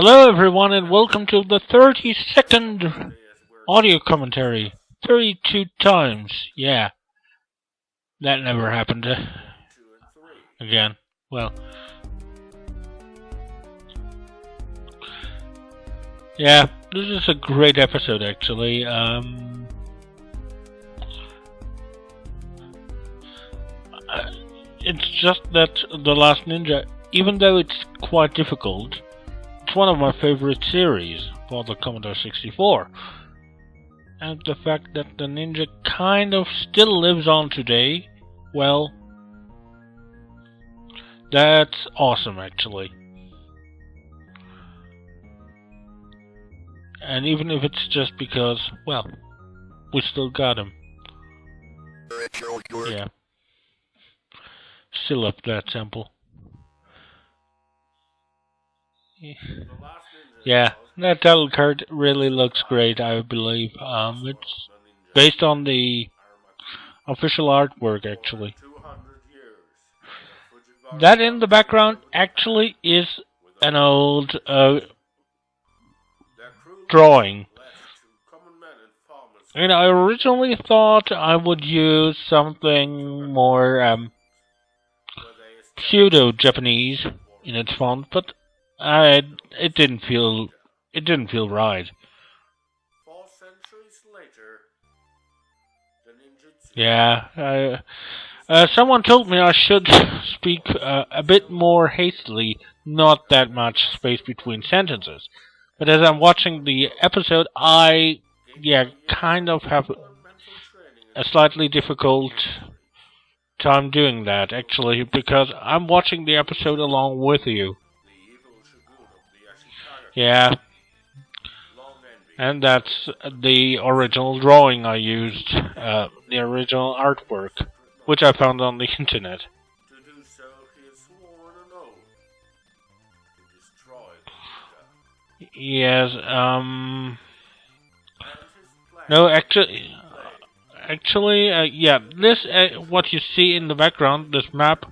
Hello everyone and welcome to the 32nd audio commentary. 32 times. Yeah. That never happened again. Well. Yeah, this is a great episode actually. It's just that The Last Ninja, even though it's quite difficult, it's one of my favorite series for the Commodore 64. And the fact that the ninja kind of still lives on today, well, that's awesome actually. And even if it's just because, well, we still got him. Yeah. Still up that sample. Yeah, that title card really looks great, I believe. It's based on the official artwork, actually. That in the background actually is an old drawing. And I originally thought I would use something more pseudo-Japanese in its font, but it didn't feel right. Yeah, someone told me I should speak a bit more hastily, not that much space between sentences. But as I'm watching the episode, I kind of have a slightly difficult time doing that, actually, because I'm watching the episode along with you. Yeah. And that's the original drawing I used, the original artwork, which I found on the internet. Yes, no, actually, yeah, this, what you see in the background, this map,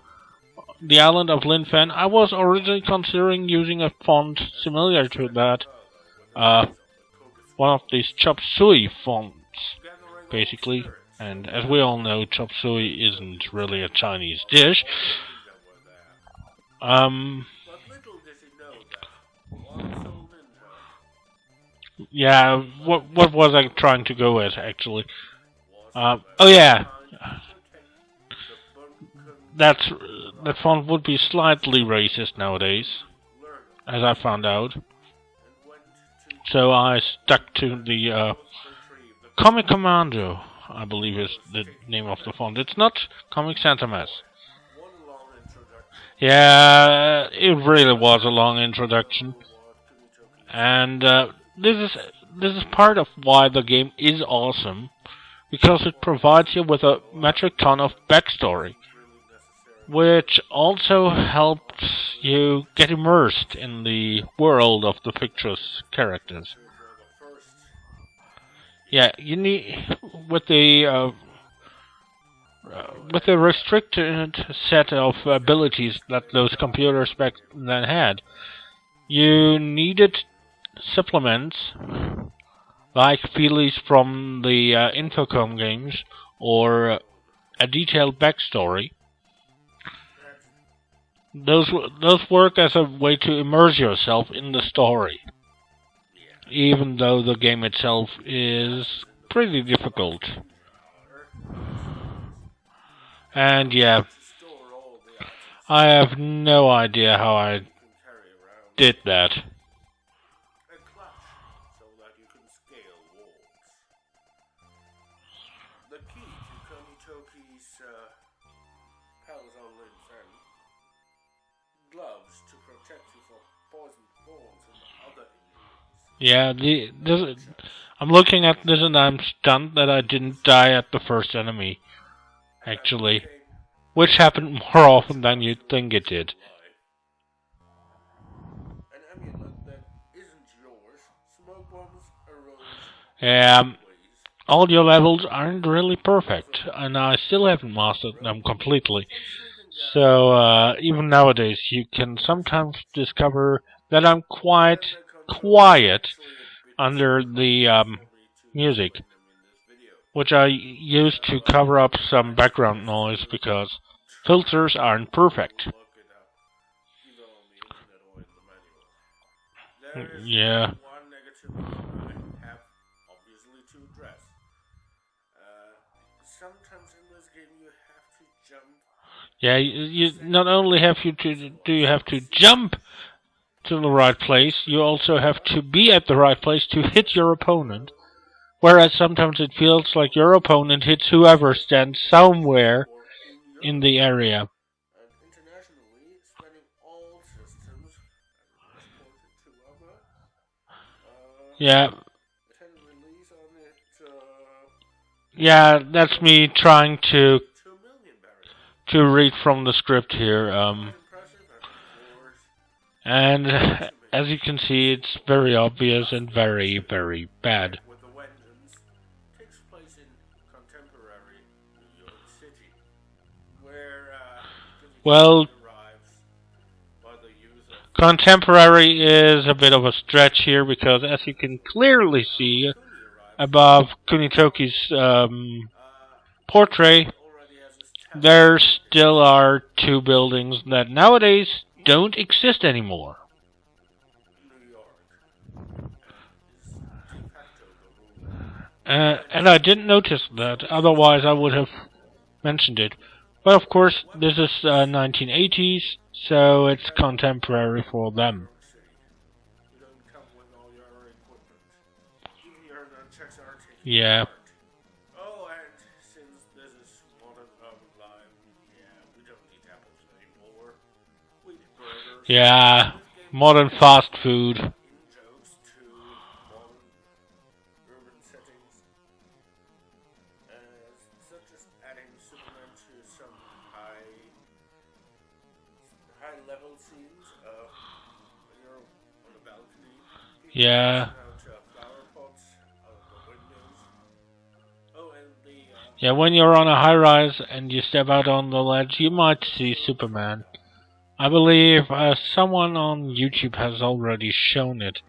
the island of Linfen, I was originally considering using a font similar to that, one of these chop suey fonts, basically. And as we all know, chop suey isn't really a Chinese dish. Yeah, what was I trying to go with, actually? Oh yeah, that font would be slightly racist nowadays, as I found out. So I stuck to the Comic Commando, I believe is the name of the font. It's not Comic Santa Mess. Yeah, it really was a long introduction, and this is part of why the game is awesome, because it provides you with a metric ton of backstory, which also helps you get immersed in the world of the fictitious characters. Yeah, you need with the restricted set of abilities that those computers back then had, you needed supplements like feelies from the Infocom games or a detailed backstory. Those work as a way to immerse yourself in the story, even though the game itself is pretty difficult. And yeah, I have no idea how I did that. Yeah, I'm looking at this and I'm stunned that I didn't die at the first enemy, actually. Which happened more often than you'd think it did. Audio levels aren't really perfect, and I still haven't mastered them completely. So even nowadays, you can sometimes discover that I'm quite quiet under the music, which I use to cover up some background noise because filters aren't perfect. Yeah. Yeah, you not only have you to do you have to jump to the right place, you also have to be at the right place to hit your opponent. Whereas sometimes it feels like your opponent hits whoever stands somewhere in the area. Yeah, yeah, that's me trying to read from the script here. And as you can see, it's very obvious and very, very bad. Well, contemporary is a bit of a stretch here because, as you can clearly see above Kunitoki's portrait, there still are two buildings that nowadays don't exist anymore. And I didn't notice that, otherwise I would have mentioned it. But of course, this is 1980s, so it's contemporary for them. Yeah. Yeah, modern fast food. Yeah. Yeah, when you're on a high rise and you step out on the ledge, you might see Superman. I believe someone on YouTube has already shown it.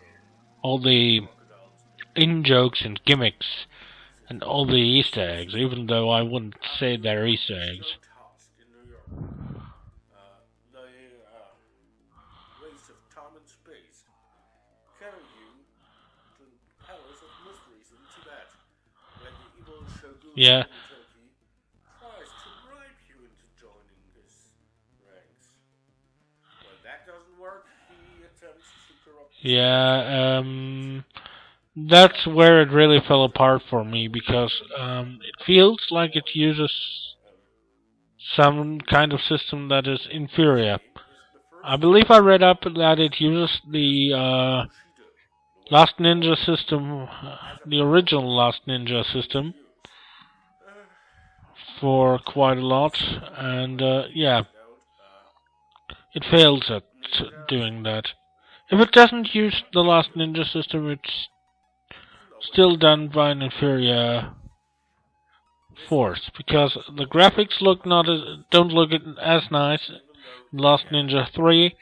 All the in-jokes and gimmicks and all the Easter eggs, even though I wouldn't say they're Easter eggs. Yeah. Yeah, that's where it really fell apart for me because it feels like it uses some kind of system that is inferior. I believe I read up that it uses the Last Ninja system, the original Last Ninja system, for quite a lot, and yeah, it fails at doing that. If it doesn't use the Last Ninja system, it's still done by an inferior force, because the graphics don't look as nice in Last Ninja 3,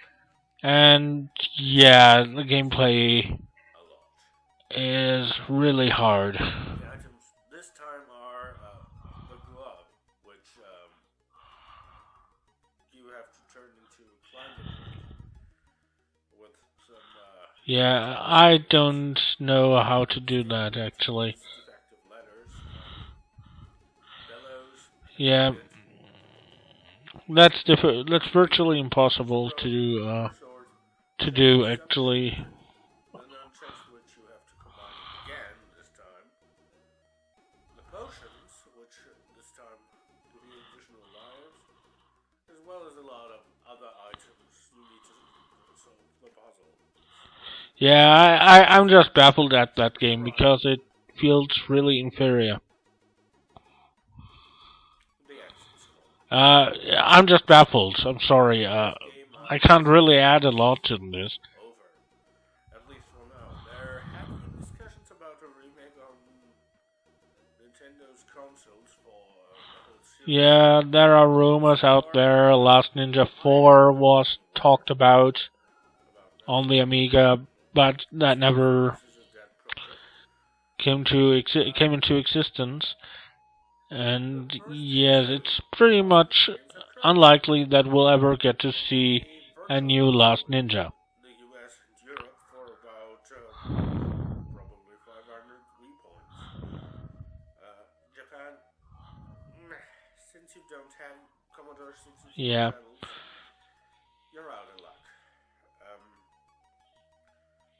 and yeah, the gameplay is really hard. Yeah, I don't know how to do that actually. Yeah, that's virtually impossible to do actually. Yeah, I'm just baffled at that game because it feels really inferior. I'm just baffled. I'm sorry. I can't really add a lot to this. Yeah, there are rumors out there. Last Ninja 4 was talked about. on the Amiga, but that never came into existence. And yes, it's pretty much unlikely that we'll ever get to see a new Last Ninja. The US and Europe for about probably 500 Wii points. Japan, since you don't have Commodore 64 Yeah. titles, you're out of luck.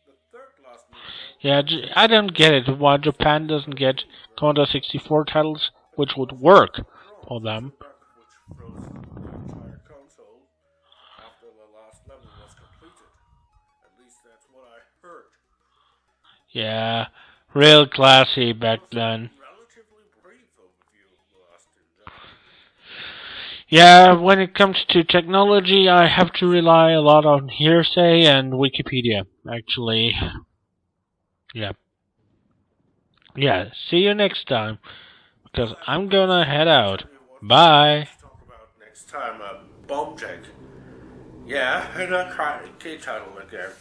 The third Last Ninja. Yeah, I don't get it why Japan doesn't get Commodore 64 titles, which would work for them. Which froze the entire console after the last level was completed. At least that's what I heard. Yeah, real classy back then. Relatively brief overview of the Last Ninja. Yeah, when it comes to technology, I have to rely a lot on hearsay and Wikipedia, actually. Yeah. Yeah, see you next time, because I'm gonna head out. Bye. Talk about next time, Bomb Jack. Yeah, and a arcade title again.